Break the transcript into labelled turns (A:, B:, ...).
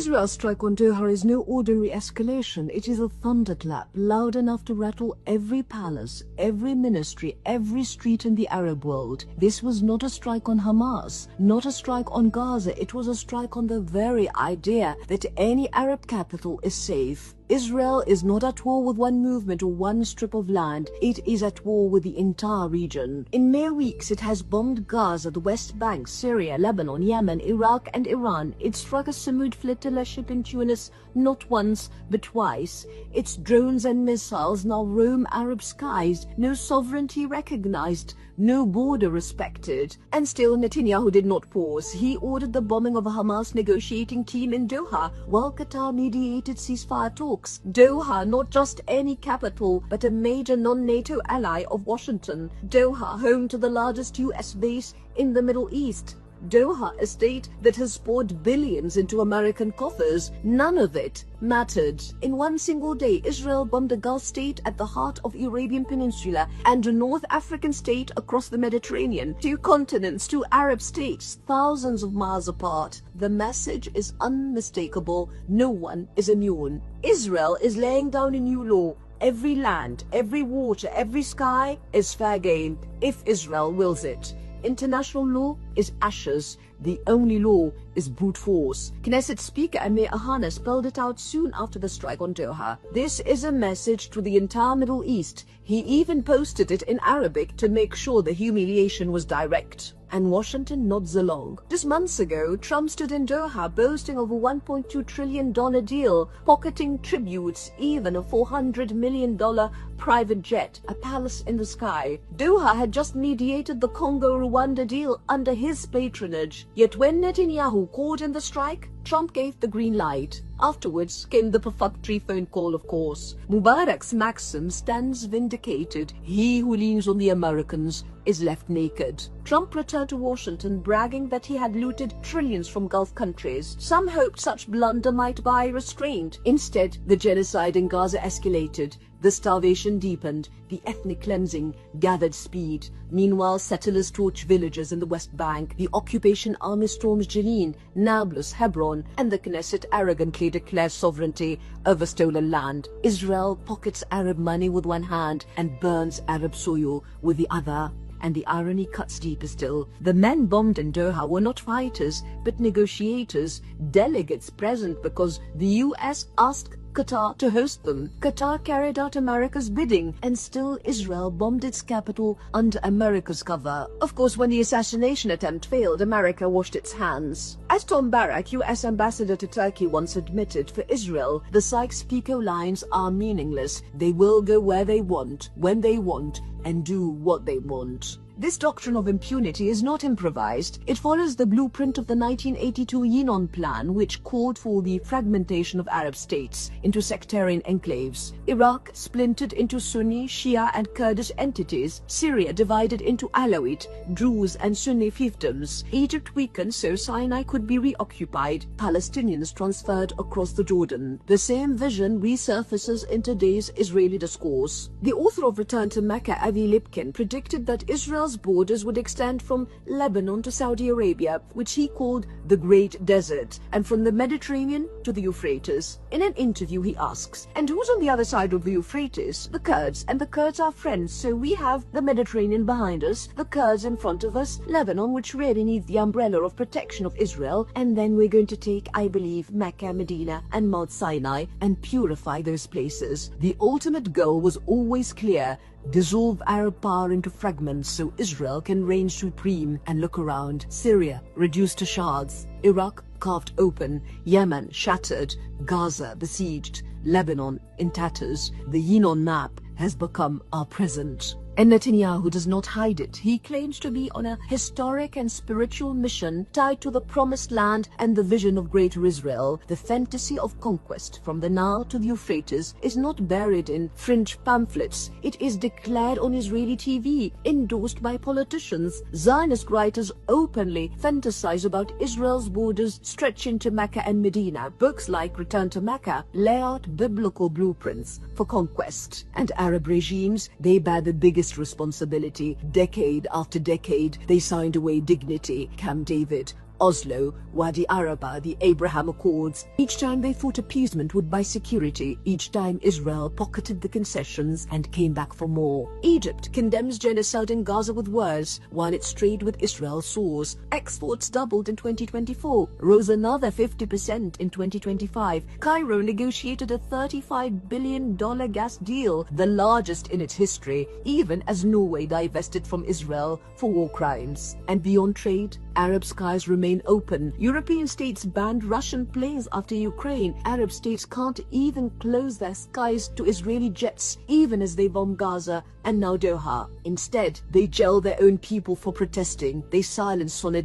A: Israel's strike on Doha is no ordinary escalation. It is a thunderclap, loud enough to rattle every palace, every ministry, every street in the Arab world. This was not a strike on Hamas, not a strike on Gaza. It was a strike on the very idea that any Arab capital is safe. Israel is not at war with one movement or one strip of land. It is at war with the entire region. In mere weeks, it has bombed Gaza, the West Bank, Syria, Lebanon, Yemen, Iraq and Iran. It struck a Samud flotilla ship in Tunis not once but twice. Its drones and missiles now roam Arab skies. No sovereignty recognized, no border respected. And still Netanyahu did not pause. He ordered the bombing of a Hamas negotiating team in Doha while Qatar mediated ceasefire talks. Doha, not just any capital, but a major non-NATO ally of Washington. Doha, home to the largest US base in the Middle East. Doha, a state that has poured billions into American coffers. None of it mattered. In one single day, Israel bombed a Gulf state at the heart of the Arabian Peninsula and a North African state across the Mediterranean. 2 continents, 2 Arab states, thousands of miles apart. The message is unmistakable. No one is immune. Israel is laying down a new law. Every land, every water, every sky is fair game if Israel wills it. International law is ashes. The only law is brute force. Knesset Speaker Amir Ohana spelled it out soon after the strike on Doha. This is a message to the entire Middle East. He even posted it in Arabic to make sure the humiliation was direct. And Washington nods along. Just months ago, Trump stood in Doha boasting of a $1.2 trillion deal, pocketing tributes, even a $400 million private jet, a palace in the sky. Doha had just mediated the Congo-Rwanda deal under his patronage. Yet when Netanyahu called in the strike, Trump gave the green light. Afterwards came the perfunctory phone call, of course. Mubarak's maxim stands vindicated. He who leans on the Americans is left naked. Trump returned to Washington bragging that he had looted trillions from Gulf countries. Some hoped such blunder might buy restraint. Instead, the genocide in Gaza escalated. The starvation deepened, the ethnic cleansing gathered speed. Meanwhile, settlers torch villages in the West Bank. The occupation army storms Jenin, Nablus, Hebron, and the Knesset arrogantly declares sovereignty over stolen land. Israel pockets Arab money with one hand and burns Arab soil with the other. And the irony cuts deeper still. The men bombed in Doha were not fighters, but negotiators, delegates present because the US asked Qatar to host them. Qatar carried out America's bidding, and still Israel bombed its capital under America's cover. Of course, when the assassination attempt failed, America washed its hands. As Tom Barak, US ambassador to Turkey, once admitted, for Israel, the Sykes-Picot lines are meaningless. They will go where they want, when they want, and do what they want. This doctrine of impunity is not improvised. It follows the blueprint of the 1982 Yinon Plan, which called for the fragmentation of Arab states into sectarian enclaves. Iraq splintered into Sunni, Shia and Kurdish entities. Syria divided into Alawite, Druze and Sunni fiefdoms. Egypt weakened so Sinai could be reoccupied. Palestinians transferred across the Jordan. The same vision resurfaces in today's Israeli discourse. The author of Return to Mecca, Avi Lipkin, predicted that Israel's borders would extend from Lebanon to Saudi Arabia, which he called the Great Desert, and from the Mediterranean to the Euphrates. In an interview he asks, and who's on the other side of the Euphrates? The Kurds, and the Kurds are friends, so we have the Mediterranean behind us, the Kurds in front of us, Lebanon, which really needs the umbrella of protection of Israel, and then we're going to take, I believe, Mecca, Medina and Mount Sinai and purify those places. The ultimate goal was always clear: dissolve Arab power into fragments so Israel can reign supreme and look around. Syria reduced to shards, Iraq carved open, Yemen shattered, Gaza besieged, Lebanon in tatters. The Yinon map has become our present. And Netanyahu does not hide it. He claims to be on a historic and spiritual mission tied to the promised land and the vision of greater Israel. The fantasy of conquest from the Nile to the Euphrates is not buried in fringe pamphlets. It is declared on Israeli TV, endorsed by politicians. Zionist writers openly fantasize about Israel's borders stretching to Mecca and Medina. Books like Return to Mecca lay out biblical blueprints for conquest. And Arab regimes, they bear the biggest responsibility. Decade after decade, they signed away dignity. Camp David, Oslo, Wadi Araba, the Abraham Accords. Each time they thought appeasement would buy security, each time Israel pocketed the concessions and came back for more. Egypt condemns genocide in Gaza with words, while its trade with Israel soars. Exports doubled in 2024, rose another 50% in 2025. Cairo negotiated a $35 billion gas deal, the largest in its history, even as Norway divested from Israel for war crimes. And beyond trade, Arab skies remain open. European states banned Russian planes after Ukraine. Arab states can't even close their skies to Israeli jets, even as they bomb Gaza and now Doha. Instead, they jail their own people for protesting. They silence solidarity.